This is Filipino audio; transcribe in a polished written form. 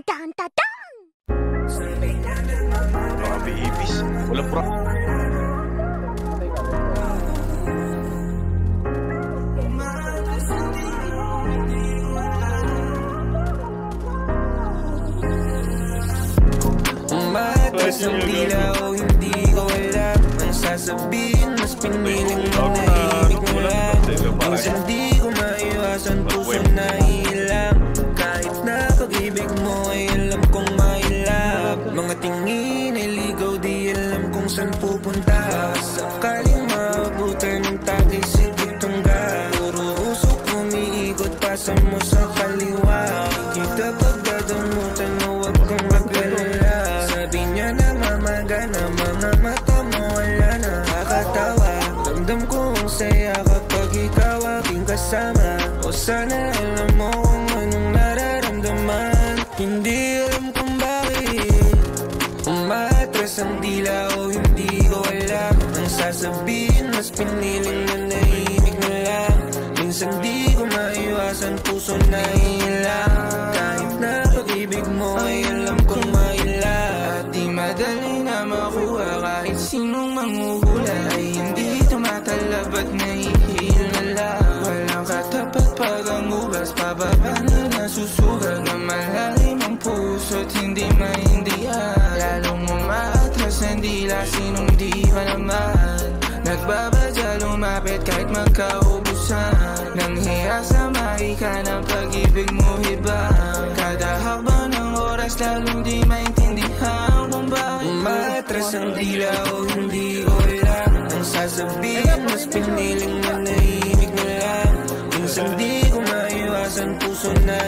Tan ta ta. Grabe ipis. Walang pra. Umatras ang dila o hindi ko alam ang sasabihin, mas piniling manahimik na lang. Minsan di ko maiwasan, puso na ilang. Kahit na pag-ibig mo ay alam kong mailap. Mga tingin ay ligaw, di alam kung saan pupunta. Sakaling maabutan ng tagay, sige tungga. Puro usok umiikot, pasa mo sa kaliwa. Kita pagdadamutan mo, wag kong mag-alala. Sabi niya na mamagana, mga mata mo wala na nakakatawa. Ramdam ko ang saya kapag ikaw aking kasama. O sana alam mo kung anong nararamdaman. Hindi alam kung bakit umatras ang dila o hindi ko alam ang sasabihin, mas piniling na nahimik na lang. Minsan di ko maiwasan, puso na ilang. Kahit na pag-ibig mo ay alam kong maila. At di madali na makuha kahit sinong manghuhula. Ay hindi tumatalab at nahihil na lang. Walang katapat pag ang ubas, pababa na nasusugat. Na malalim ang puso't hindi maindihan. Lalong umaatras ang dila, sinong di pa naman. Nagbabadya lumapit kahit magkaubusan. Nang hiya sa mahika ng pag-ibig mo hibang. Kada habang ng oras lalong di maintindihan kung bakit umatras ang dila o hindi ko alam ang sasabihin, mas piniling na nahimik na lang. Minsan di ko maiwasan, puso na